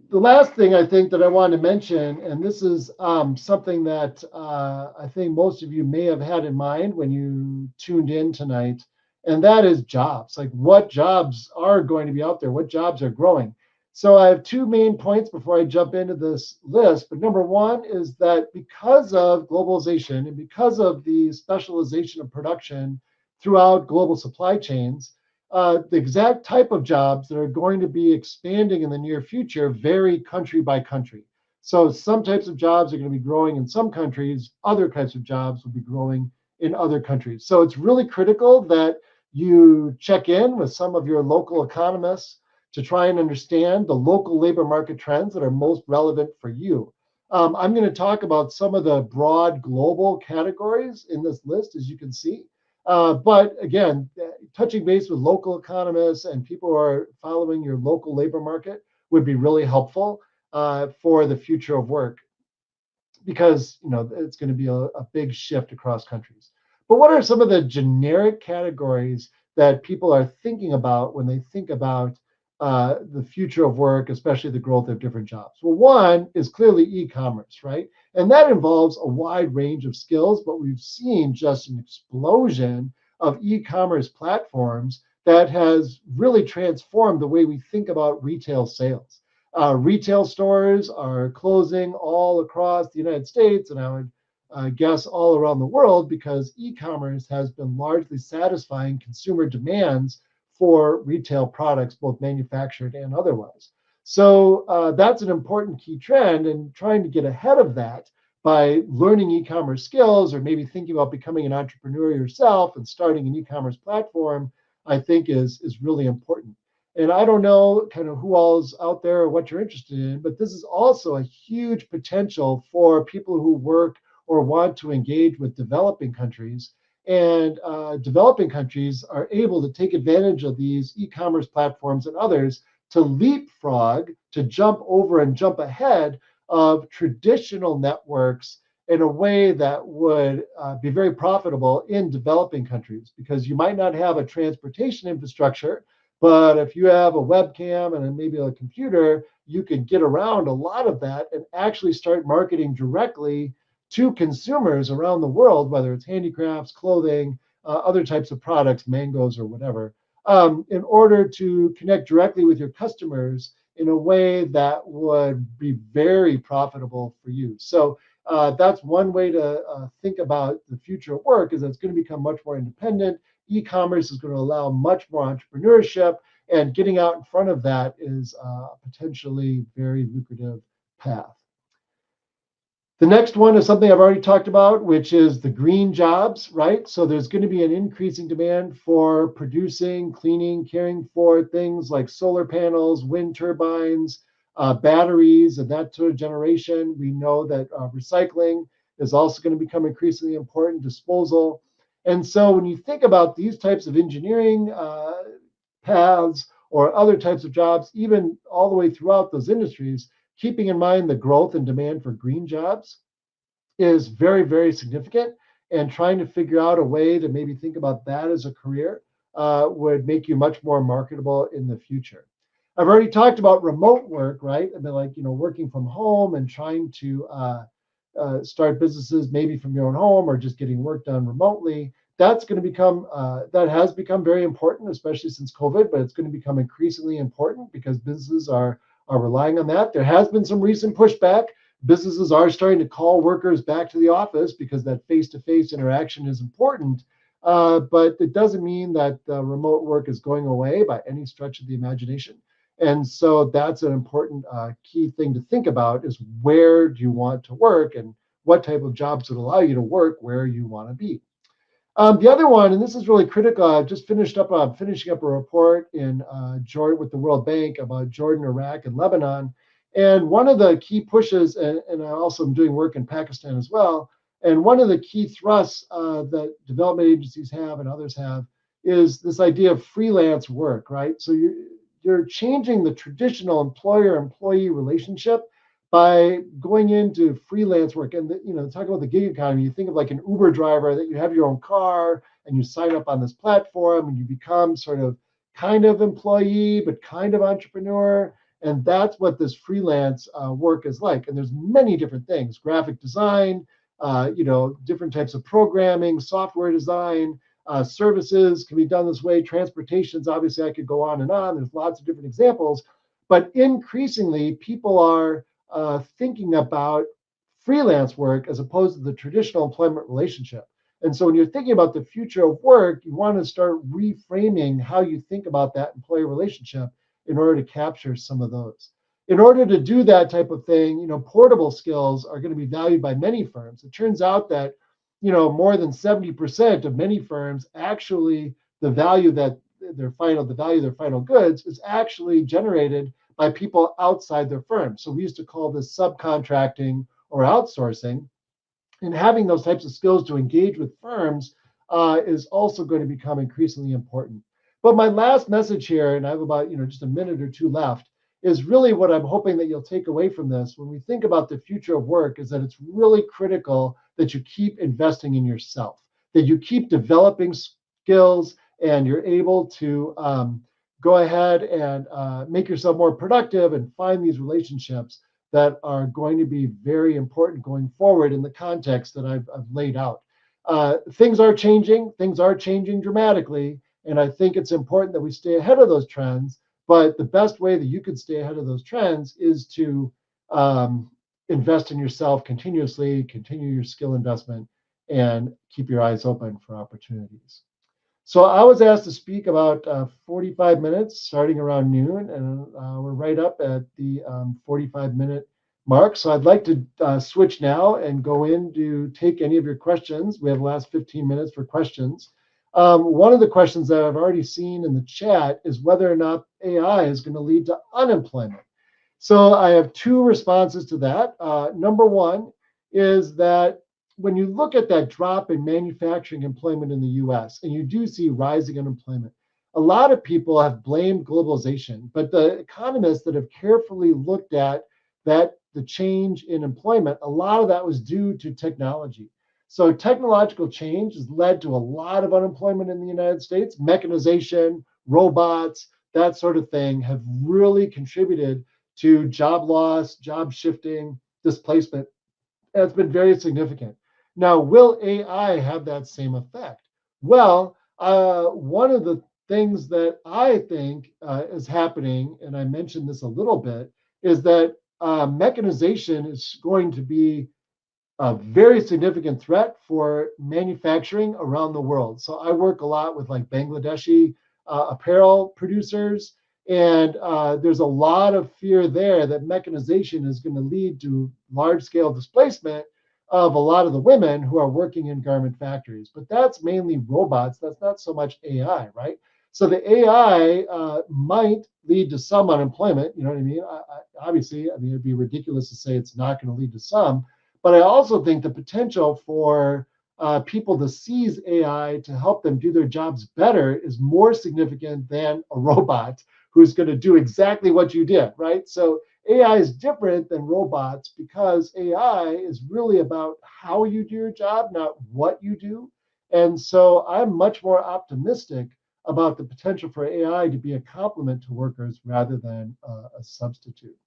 the last thing I think that I want to mention, and this is something that I think most of you may have had in mind when you tuned in tonight, and that is jobs. Like, what jobs are going to be out there? What jobs are growing? So I have two main points before I jump into this list. But number one is that because of globalization and because of the specialization of production throughout global supply chains, the exact type of jobs that are going to be expanding in the near future vary country by country. So some types of jobs are going to be growing in some countries, other types of jobs will be growing in other countries. So it's really critical that you check in with some of your local economists to try and understand the local labor market trends that are most relevant for you. I'm going to talk about some of the broad global categories in this list, as you can see. But again, touching base with local economists and people who are following your local labor market would be really helpful for the future of work, because it's going to be a big shift across countries. But what are some of the generic categories that people are thinking about when they think about the future of work, especially the growth of different jobs? Well, one is clearly e-commerce, right? And that involves a wide range of skills, but we've seen just an explosion of e-commerce platforms that has really transformed the way we think about retail sales. Retail stores are closing all across the United States, and I would guess all around the world, because e-commerce has been largely satisfying consumer demands for retail products, both manufactured and otherwise. So that's an important key trend, and trying to get ahead of that by learning e-commerce skills, or maybe thinking about becoming an entrepreneur yourself and starting an e-commerce platform, I think is really important. And I don't know kind of who all's out there or what you're interested in, but this is also a huge potential for people who work or want to engage with developing countries. And developing countries are able to take advantage of these e-commerce platforms and others to leapfrog, to jump over and jump ahead of traditional networks in a way that would be very profitable in developing countries, because you might not have a transportation infrastructure, but if you have a webcam and maybe a computer, you can get around a lot of that and actually start marketing directly to consumers around the world, whether it's handicrafts, clothing, other types of products, mangoes or whatever, in order to connect directly with your customers in a way that would be very profitable for you. So that's one way to think about the future of work, is that it's going to become much more independent. E-commerce is going to allow much more entrepreneurship, and getting out in front of that is a potentially very lucrative path. The next one is something I've already talked about, which is the green jobs, right? So there's going to be an increasing demand for producing, cleaning, caring for things like solar panels, wind turbines, batteries, and that sort of generation. We know that recycling is also going to become increasingly important, disposal. And so when you think about these types of engineering paths or other types of jobs, even all the way throughout those industries, keeping in mind the growth and demand for green jobs is very, very significant. And trying to figure out a way to maybe think about that as a career would make you much more marketable in the future. I've already talked about remote work, right? I mean, like, working from home and trying to start businesses maybe from your own home, or just getting work done remotely. That's going to become, that has become very important, especially since COVID, but it's going to become increasingly important because businesses are relying on that. There has been some recent pushback. Businesses are starting to call workers back to the office because that face-to-face interaction is important. But it doesn't mean that remote work is going away by any stretch of the imagination. And so that's an important key thing to think about, is where do you want to work, and what type of jobs would allow you to work where you want to be. The other one, and this is really critical, I've just finishing up a report in Jordan with the World Bank about Jordan, Iraq, and Lebanon. And one of the key pushes, and I also am doing work in Pakistan as well, and one of the key thrusts that development agencies have and others have is this idea of freelance work, right? So you're changing the traditional employer-employee relationship by going into freelance work. And talk about the gig economy, you think of like an Uber driver, that you have your own car and you sign up on this platform and you become sort of kind of employee but kind of entrepreneur. And that's what this freelance work is like. And there's many different things: graphic design, different types of programming, software design, services can be done this way. Transportations, obviously, I could go on and on. There's lots of different examples. But increasingly, people are thinking about freelance work as opposed to the traditional employment relationship. And so when you're thinking about the future of work, you want to start reframing how you think about that employer relationship in order to capture some of those. In order to do that type of thing, portable skills are going to be valued by many firms. It turns out that, more than 70% of many firms, actually the value of their final goods is actually generated by people outside their firm. So we used to call this subcontracting or outsourcing. And having those types of skills to engage with firms is also going to become increasingly important. But my last message here, and I have about just a minute or two left, is really what I'm hoping that you'll take away from this when we think about the future of work, is that it's really critical that you keep investing in yourself, that you keep developing skills, and you're able to go ahead and make yourself more productive and find these relationships that are going to be very important going forward in the context that I've laid out. Things are changing dramatically, and I think it's important that we stay ahead of those trends. But the best way that you could stay ahead of those trends is to invest in yourself continuously, continue your skill investment, and keep your eyes open for opportunities. So I was asked to speak about 45 minutes, starting around noon, and we're right up at the 45-minute mark. So I'd like to switch now and go in to take any of your questions. We have the last 15 minutes for questions. One of the questions that I've already seen in the chat is whether or not AI is going to lead to unemployment. So I have two responses to that. Number one is that when you look at that drop in manufacturing employment in the US, and you do see rising unemployment, a lot of people have blamed globalization, but the economists that have carefully looked at the change in employment, a lot of that was due to technology. So technological change has led to a lot of unemployment in the United States. Mechanization, robots, that sort of thing have really contributed to job loss, job shifting, displacement. And it's been very significant. Now, will AI have that same effect? Well, one of the things that I think is happening, and I mentioned this a little bit, is that mechanization is going to be a very significant threat for manufacturing around the world. So I work a lot with like Bangladeshi apparel producers, and there's a lot of fear there that mechanization is going to lead to large-scale displacement of a lot of the women who are working in garment factories. But that's mainly robots. That's not so much AI, right? So the AI might lead to some unemployment. You know what I mean? Obviously, I mean, it'd be ridiculous to say it's not going to lead to some, but I also think the potential for people to seize AI to help them do their jobs better is more significant than a robot who's going to do exactly what you did, right? So AI is different than robots because AI is really about how you do your job, not what you do. And so I'm much more optimistic about the potential for AI to be a complement to workers rather than a substitute.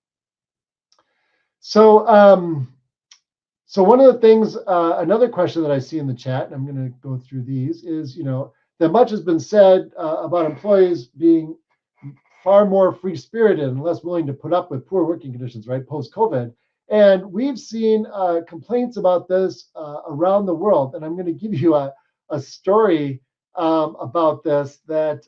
So, so one of the things, another question that I see in the chat, and I'm going to go through these, is that much has been said about employees being far more free-spirited and less willing to put up with poor working conditions, right, post-COVID. And we've seen complaints about this around the world. And I'm going to give you a story about this that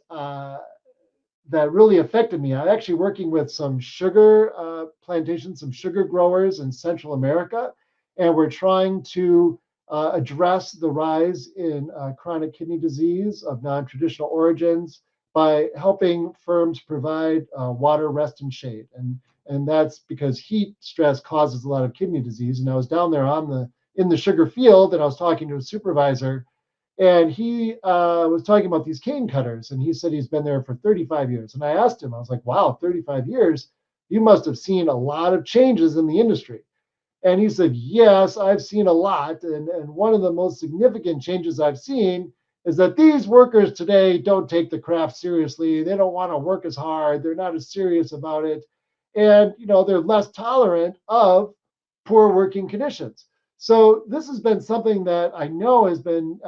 that really affected me. I'm actually working with some sugar plantations, some sugar growers in Central America, and we're trying to address the rise in chronic kidney disease of non-traditional origins by helping firms provide water, rest, and shade. And that's because heat stress causes a lot of kidney disease. And I was down there in the sugar field, and I was talking to a supervisor, and he was talking about these cane cutters, and he said he's been there for 35 years. And I asked him, I was like, wow, 35 years, you must have seen a lot of changes in the industry. And he said, yes, I've seen a lot. And one of the most significant changes I've seen is that these workers today don't take the craft seriously. They don't want to work as hard. They're not as serious about it. And, they're less tolerant of poor working conditions. So this has been something that I know has been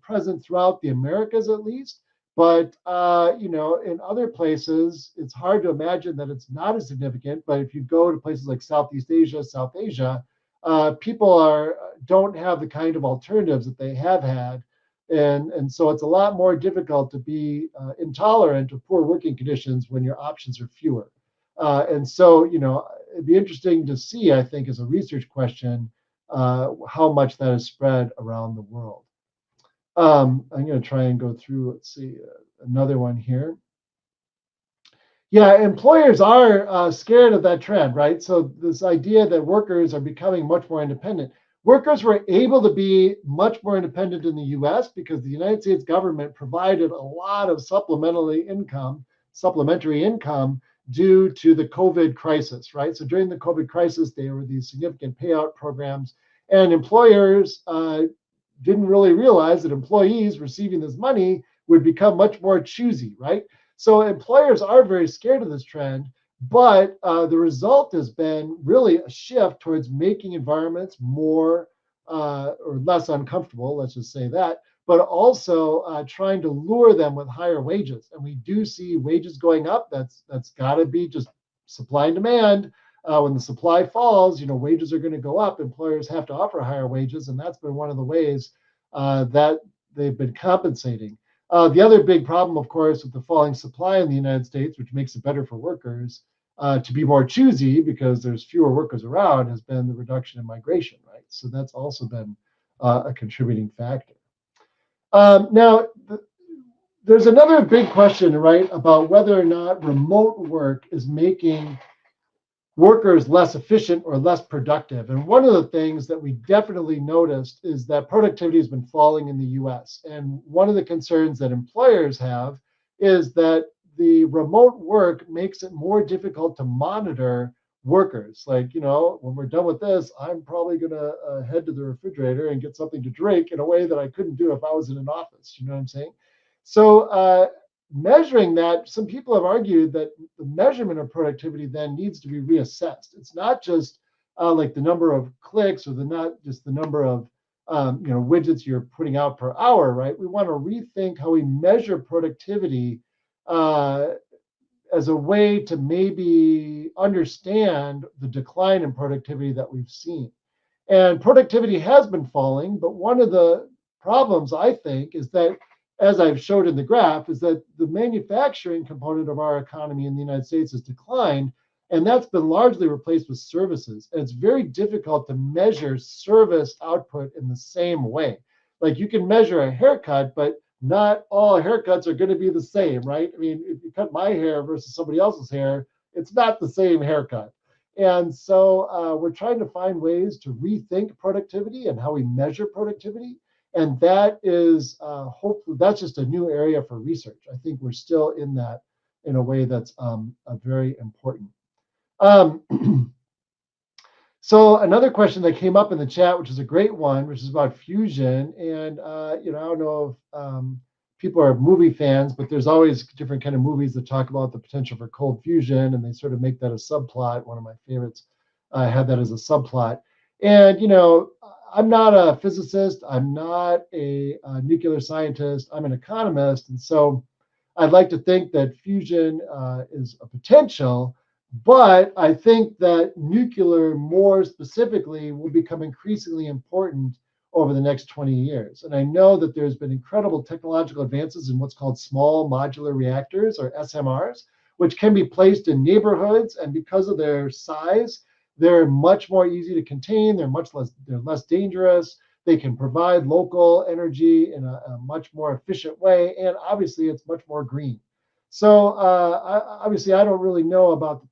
present throughout the Americas at least, but in other places, it's hard to imagine that it's not as significant. But if you go to places like Southeast Asia, South Asia, people don't have the kind of alternatives that they have had, and so it's a lot more difficult to be intolerant of poor working conditions when your options are fewer. And so it'd be interesting to see, I think, as a research question, how much that is spread around the world. I'm going to try and go through, let's see, another one here. Yeah, employers are scared of that trend, right? So this idea that workers are becoming much more independent. Workers were able to be much more independent in the US because the United States government provided a lot of supplementary income due to the COVID crisis, right? So during the COVID crisis, there were these significant payout programs, and employers didn't really realize that employees receiving this money would become much more choosy, right? So employers are very scared of this trend, but the result has been really a shift towards making environments more or less uncomfortable, let's just say that, but also trying to lure them with higher wages. And we do see wages going up. That's got to be just supply and demand. When the supply falls, wages are going to go up. Employers have to offer higher wages, and that's been one of the ways that they've been compensating. The other big problem, of course, with the falling supply in the United States, which makes it better for workers to be more choosy because there's fewer workers around, has been the reduction in migration, right? So that's also been a contributing factor. Now, there's another big question, right, about whether or not remote work is making workers less efficient or less productive. And one of the things that we definitely noticed is that productivity has been falling in the US. And one of the concerns that employers have is that the remote work makes it more difficult to monitor workers. Like, when we're done with this, I'm probably going to head to the refrigerator and get something to drink in a way that I couldn't do if I was in an office. You know what I'm saying? So measuring that, some people have argued that the measurement of productivity then needs to be reassessed. It's not just like the number of clicks or not just the number of widgets you're putting out per hour, right? We want to rethink how we measure productivity uh, as a way to maybe understand the decline in productivity that we've seen. And productivity has been falling, but one of the problems, I think, is that, as I've showed in the graph, is that the manufacturing component of our economy in the United States has declined, and that's been largely replaced with services. And it's very difficult to measure service output in the same way. Like you can measure a haircut, but not all haircuts are going to be the same, right? I mean, if you cut my hair versus somebody else's hair, it's not the same haircut. And so we're trying to find ways to rethink productivity and how we measure productivity. And that is hopefully that's just a new area for research. I think we're still in that in a way that's very important. Um, so another question that came up in the chat, which is a great one, which is about fusion. And I don't know if people are movie fans, but there's always different kind of movies that talk about the potential for cold fusion, and they sort of make that a subplot. One of my favorites had that as a subplot. And I'm not a physicist. I'm not a nuclear scientist. I'm an economist, and so I'd like to think that fusion is a potential, but I think that nuclear, more specifically, will become increasingly important over the next 20 years. And I know that there's been incredible technological advances in what's called small modular reactors, or SMRs, which can be placed in neighborhoods. And because of their size, they're much more easy to contain. They're less dangerous. They can provide local energy in a much more efficient way. And obviously, it's much more green. So obviously, I don't really know about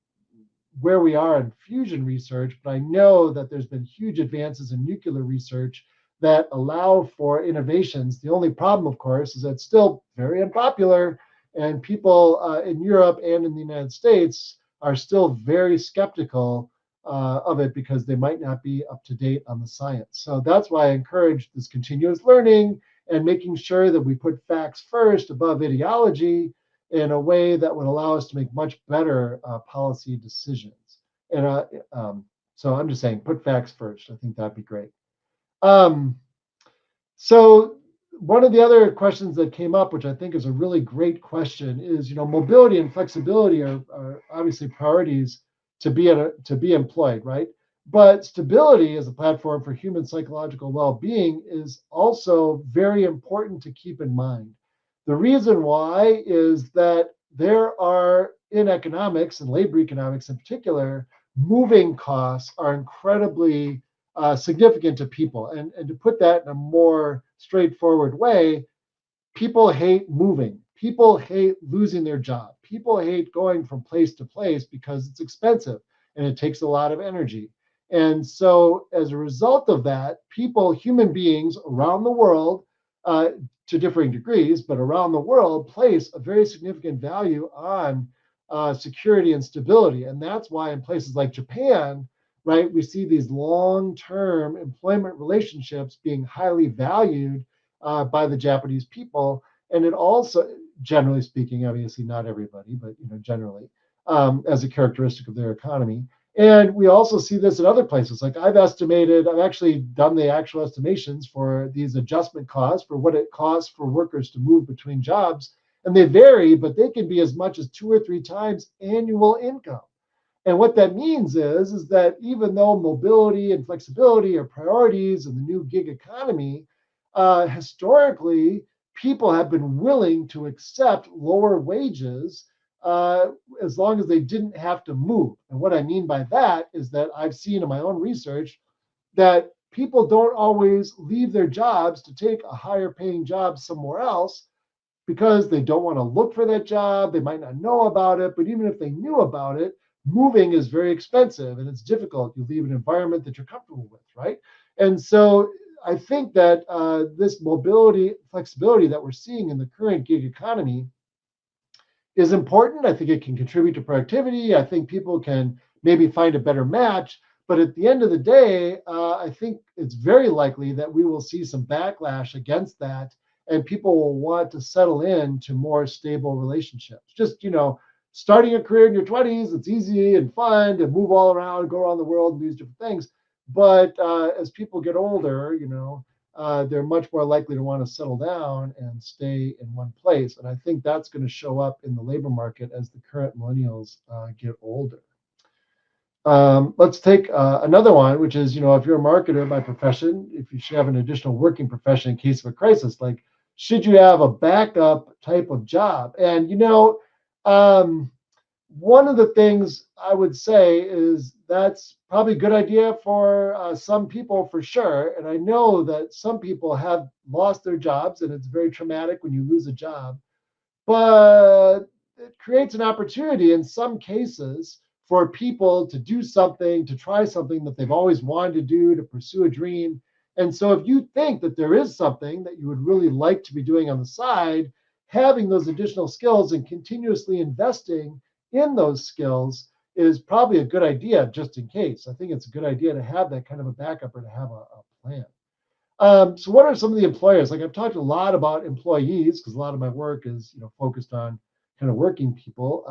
where we are in fusion research, but I know that there's been huge advances in nuclear research that allow for innovations. The only problem, of course, is that it's still very unpopular, and people in Europe and in the United States are still very skeptical of it because they might not be up to date on the science. So that's why I encourage this continuous learning and making sure that we put facts first above ideology in a way that would allow us to make much better policy decisions. And so I'm just saying, put facts first. I think that'd be great. So one of the other questions that came up, which I think is a really great question, is mobility and flexibility are obviously priorities to be employed, right? But stability as a platform for human psychological well-being is also very important to keep in mind. The reason why is that there are, in economics and labor economics in particular, moving costs are incredibly significant to people. And to put that in a more straightforward way, people hate moving. People hate losing their job. People hate going from place to place because it's expensive and it takes a lot of energy. And so as a result of that, human beings around the world, to differing degrees, but around the world, place a very significant value on security and stability. And that's why in places like Japan, right, we see these long-term employment relationships being highly valued by the Japanese people. And it also, generally speaking, obviously not everybody, but generally, as a characteristic of their economy. And we also see this in other places. Like I've actually done the actual estimations for these adjustment costs for what it costs for workers to move between jobs. And they vary, but they can be as much as 2 or 3 times annual income. And what that means is that even though mobility and flexibility are priorities in the new gig economy, historically, people have been willing to accept lower wages as long as they didn't have to move. And what I mean by that is that I've seen in my own research that people don't always leave their jobs to take a higher paying job somewhere else because they don't want to look for that job. They might not know about it, but even if they knew about it, moving is very expensive and it's difficult. You leave an environment that you're comfortable with, right? And so I think that this mobility, flexibility that we're seeing in the current gig economy is important. I think it can contribute to productivity. I think people can maybe find a better match. But at the end of the day, I think it's very likely that we will see some backlash against that, and people will want to settle into more stable relationships. Just, starting a career in your 20s, it's easy and fun to move all around, go around the world and do these different things. But as people get older, they're much more likely to want to settle down and stay in one place. And I think that's going to show up in the labor market as the current millennials get older. Let's take another one, which is, if you're a marketer by profession, if you should have an additional working profession in case of a crisis, like should you have a backup type of job? And, one of the things I would say is that's probably a good idea for some people for sure. And I know that some people have lost their jobs and it's very traumatic when you lose a job, but it creates an opportunity in some cases for people to do something, to try something that they've always wanted to do, to pursue a dream. And so if you think that there is something that you would really like to be doing on the side, having those additional skills and continuously investing in those skills is probably a good idea just in case. I think it's a good idea to have that kind of a backup or to have a plan. So what are some of the employers? Like I've talked a lot about employees because a lot of my work is focused on kind of working people.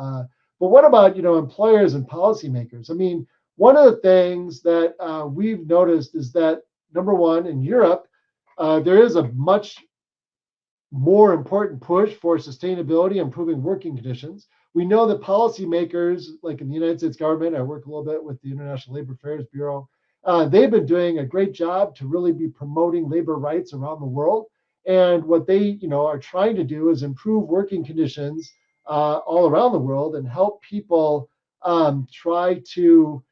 But what about employers and policymakers? I mean, one of the things that we've noticed is that number one, in Europe, there is a much more important push for sustainability, improving working conditions. We know that policymakers, like in the United States government, I work a little bit with the International Labor Affairs Bureau, they've been doing a great job to really be promoting labor rights around the world. And what they, are trying to do is improve working conditions all around the world and help people try to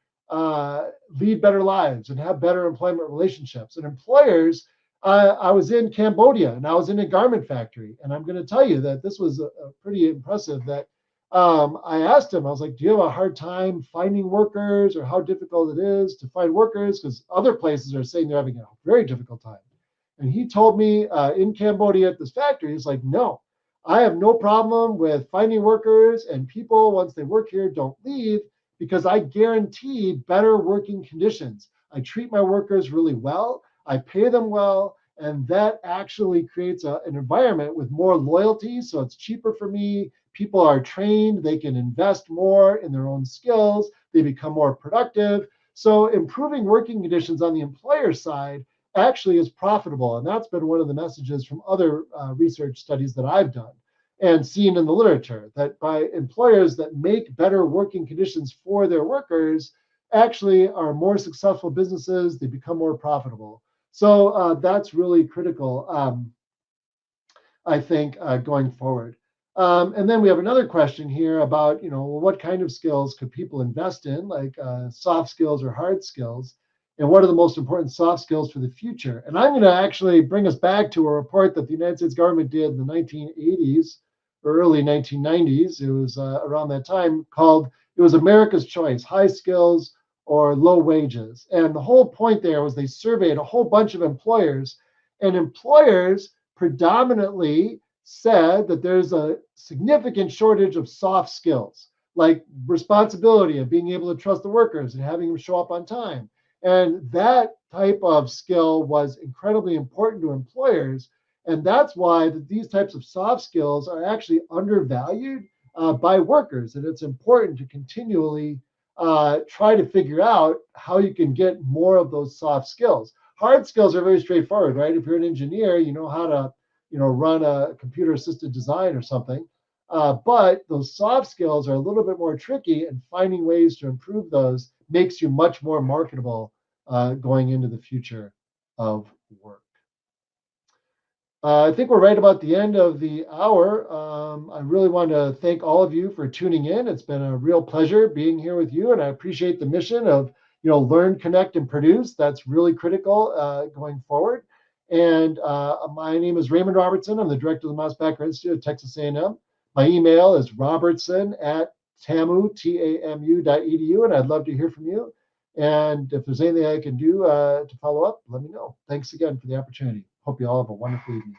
lead better lives and have better employment relationships. And employers, I was in Cambodia and I was in a garment factory. And I'm going to tell you that this was a pretty impressive that I asked him, I was like, do you have a hard time finding workers or how difficult it is to find workers? Because other places are saying they're having a very difficult time. And he told me in Cambodia at this factory, he's like, no, I have no problem with finding workers and people, once they work here, don't leave because I guarantee better working conditions. I treat my workers really well. I pay them well. And that actually creates an environment with more loyalty. So it's cheaper for me. People are trained. They can invest more in their own skills. They become more productive. So improving working conditions on the employer side actually is profitable. And that's been one of the messages from other research studies that I've done and seen in the literature, that by employers that make better working conditions for their workers actually are more successful businesses. They become more profitable. So that's really critical, I think, going forward. And then we have another question here about, what kind of skills could people invest in, like soft skills or hard skills? And what are the most important soft skills for the future? And I'm going to actually bring us back to a report that the United States government did in the 1980s or early 1990s. It was around that time it was America's Choice, high skills or low wages. And the whole point there was they surveyed a whole bunch of employers, and employers predominantly said that there's a significant shortage of soft skills, like responsibility and being able to trust the workers and having them show up on time. And that type of skill was incredibly important to employers. And that's why these types of soft skills are actually undervalued by workers. And it's important to continually try to figure out how you can get more of those soft skills. Hard skills are very straightforward, right? If you're an engineer, you know how to run a computer-assisted design or something. But those soft skills are a little bit more tricky, and finding ways to improve those makes you much more marketable going into the future of work. I think we're right about the end of the hour. I really want to thank all of you for tuning in. It's been a real pleasure being here with you, and I appreciate the mission of learn, connect, and produce. That's really critical going forward. And my name is Raymond Robertson. I'm the director of the Mosbacher Institute at Texas A&M. My email is robertson@tamu.edu, and I'd love to hear from you. And if there's anything I can do to follow up, let me know. Thanks again for the opportunity. Hope you all have a wonderful evening.